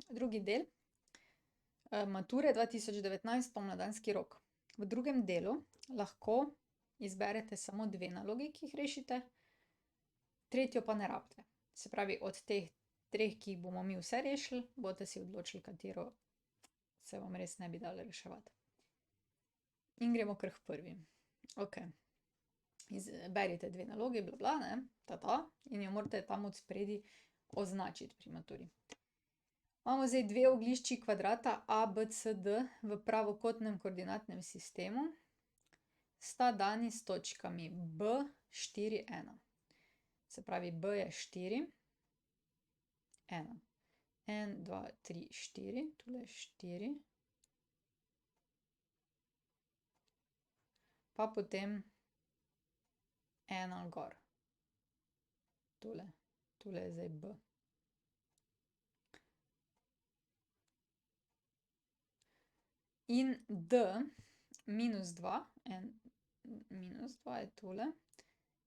Drugi del mature 2019 pomladanski rok. V drugem delu lahko izberete samo 2 nalogi, ki jih rešite, tretjo pa ne rabite. Se pravi, od teh 3, ki jih bomo mi vse rešili, boste si odločili, katero se vam res ne bi dalo reševati. In gremo kar k prvi. Okej. Izberite 2 nalogi, bla bla, ne, in jo morate tam od spredaj označiti pri maturi. Imamo zdaj 2 oglišči kvadrata ABCD v pravokotnem koordinatnem sistemu. Sta dani s točkami B, 4, 1. Se pravi, B je 4, 1. 1, 2, 3, 4, tule je 4. Pa potem 1 gor. Tule je zdaj B. In D, -2, -2 je tule,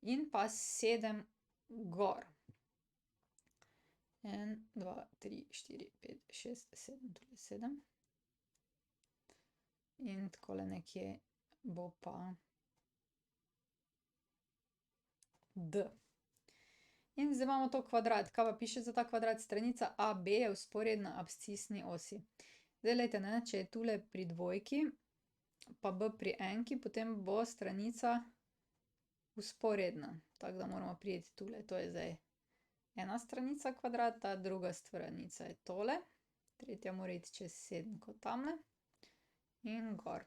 in pa 7 gor. 1, 2, 3, 4, 5, 6, 7, tule 7. In takole nekje bo pa D. In zdaj imamo to kvadrat. Kaj pa piše za ta kvadrat? Stranica AB je vzporedna abscisni osi. Zdaj, glejte, ne, če je tule pri dvojki, pa B pri enki, potem bo stranica vzporedna. Tako da moramo priti tule, to je zdaj ena stranica kvadrata, druga stranica je tole, tretja mora iti čez 7 kot tamle in gor.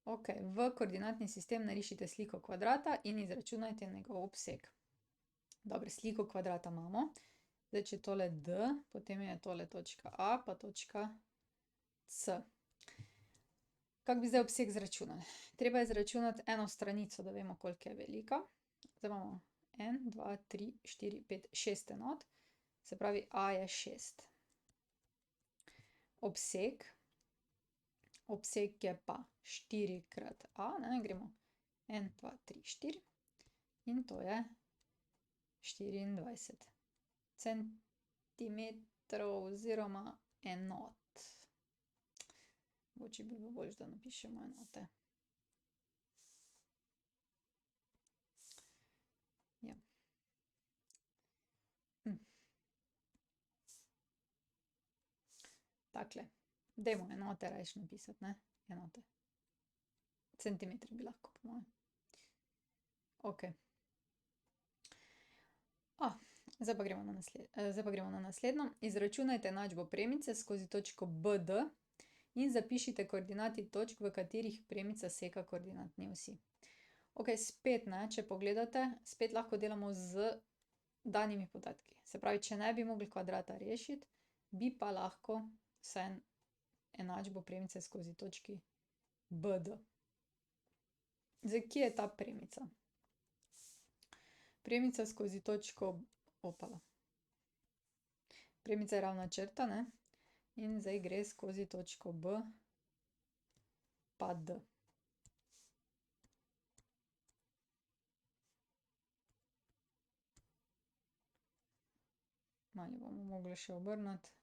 Okej, v koordinatni sistem narišite sliko kvadrata in izračunajte njegov obseg. Dobro, sliko kvadrata imamo. Zdaj, če je tole D, potem je tole točka A pa točka C. Kako bi zdaj obseg izračunali? Treba je izračunati eno stranico, da vemo, koliko je velika. Zdaj imamo 1, 2, 3, 4, 5, 6 enot. Se pravi, A je 6. Obseg je pa 4 krat A, ne, gremo 1, 2, 3, 4. In to je 24 centimetrov oziroma enot. Mogoče bi bilo boljše, da napišemo enote. Ja. Takle. Dajmo enote rajši napisati, ne? Enote. Centimetri bi lahko, po moje. Okej. Zdaj pa gremo na naslednjo. Izračunajte enačbo premice skozi točko BD in zapišite koordinati točk, v katerih premica seka koordinatni osi. Okej, spet, ne, če pogledate, spet lahko delamo z danimi podatki. Se pravi, če ne bi mogli kvadrata rešiti, bi pa lahko vseeno enačbo premice skozi točki BD. Zdaj, kje je ta premica? Premica skozi točko, Premica je ravna črta, ne? In zdaj gre skozi točko B pa D. Malo bomo mogli še obrniti.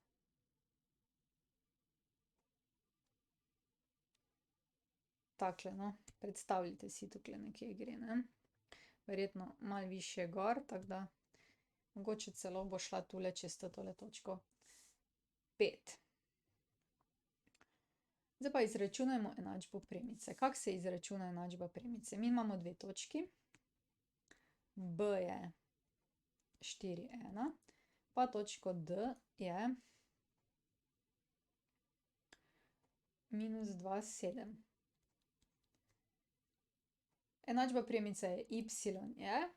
Takle, no, predstavljajte si, tukaj nekje gre, ne? Verjetno malo višje gor, tako da mogoče celo bo šla tule čez tole točko 5. Zdaj pa izračunajmo enačbo premice. Kako se izračuna enačba premice? Mi imamo 2 točki. B je 4, 1, pa točko D je -2, 7. Enačba premice je y je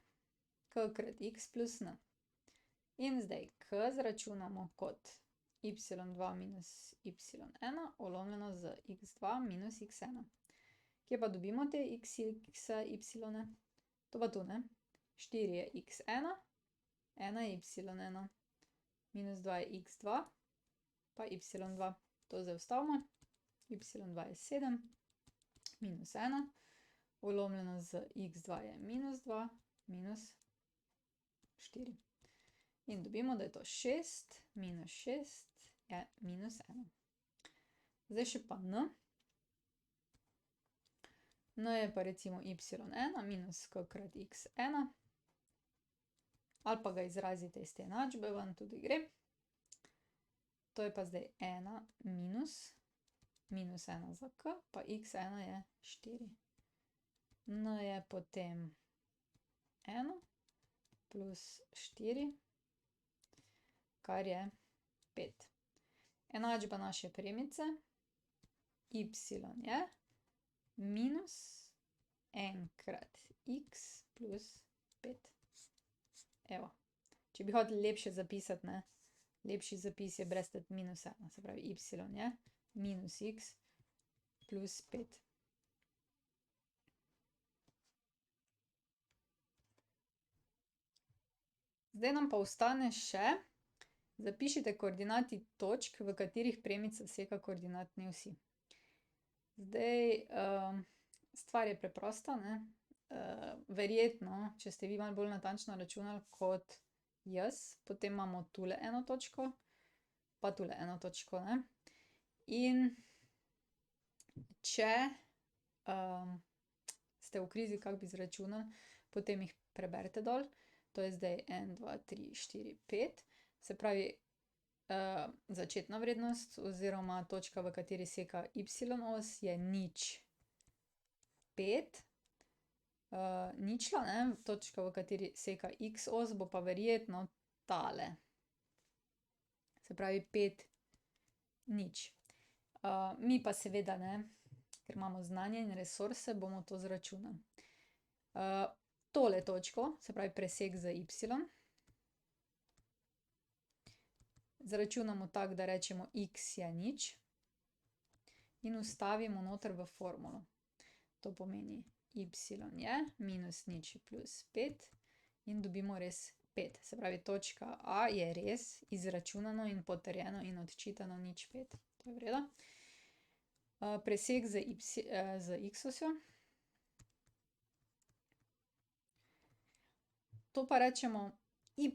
k krat x plus n. In zdaj k izračunamo kot y2 minus y1 ulomljeno z x2 minus x1. Kje pa dobimo te x, y? To pa tu, ne? 4 je x1, 1 je y1. Minus 2 je x2 pa y2. To zdaj vstavimo. y2 je 7 minus 1 ulomljeno z x2 je -2 minus 4. In dobimo, da je to 6 minus 6 je minus 1. Zdaj še pa n. N je pa recimo y1 minus k krat x1. Ali pa ga izrazite iz te enačbe ven, tudi gre. To je pa zdaj 1 minus 1 za k, pa x1 je 4. N je potem 1 plus 4, kar je 5. Enačba naše premice y je minus 1 krat x plus 5. Evo, če bi hoteli lepše zapisati, ne, lepši zapis je brez tega minus 1, se pravi y je minus x plus 5. Zdaj nam pa ostane še, zapišite koordinati točk, v katerih premica seka koordinatni osi. Zdaj, stvar je preprosta, ne. Verjetno, če ste vi malo bolj natančno računali kot jaz, potem imamo tule eno točko, pa tule eno točko, ne. In če ste v krizi, kako bi izračunali, potem jih preberite dol. To je zdaj 1, 2, 3, 4, 5. Se pravi, začetna vrednost oziroma točka, v kateri seka y-os, je 0, 5. Ničla, ne, točka, v kateri seka x-os, bo pa verjetno tale. Se pravi 5, 0. Mi pa seveda, ne, ker imamo znanje in resurse, bomo to zračunali. Tole točko, se pravi presek z y, zračunamo tako, da rečemo x je 0 in vstavimo noter v formulo. To pomeni y je minus 0 plus 5 in dobimo res 5. Se pravi, točka A je res izračunano in potrjeno in odčitano 0,5. To je v redu. Presek z x-osjo. To pa rečemo y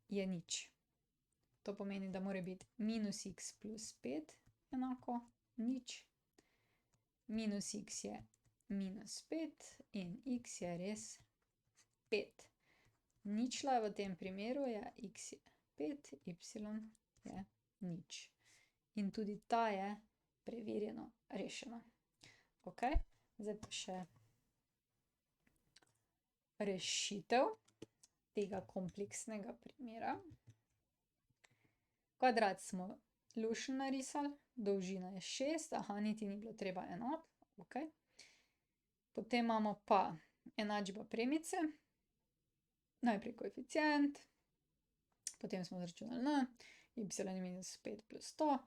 je 0. To pomeni, da mora biti minus x plus 5 enako 0. Minus x je minus 5 in x je res 5. Ničla v tem primeru je x je 5, y je 0. In tudi ta je preverjeno rešena. Ok, zdaj pa še rešitev tega kompleksnega primera. Kvadrat smo lušno narisali, dolžina je 6, niti ni bilo treba enot, ok. Potem imamo pa enačba premice, najprej koeficient, potem smo zračunali n, y je minus 5 plus 100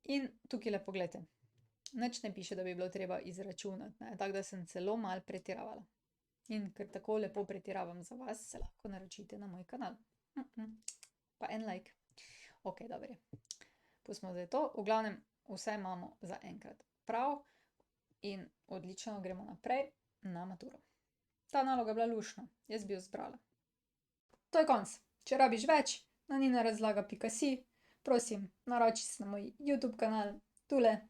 in tukajle poglejte, nič ne piše, da bi bilo treba izračunati, ne, tako da sem celo malo pretiravala. In ker tako lepo pretiravam za vas, se lahko naročite na moj kanal. Pa en like. Ok, dobro je. Pustimo zdaj to, v glavnem vse imamo za enkrat prav in odlično gremo naprej na maturo. Ta naloga je bila luštna, jaz bi jo zbrala. To je konc. Če rabiš več, na ninarazlaga.si, prosim, naroči se na moj YouTube kanal, tule.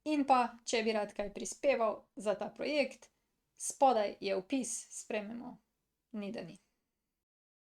In pa, če bi rad kaj prispeval za ta projekt, spodaj je vpis, sprejmemo, ni da ni.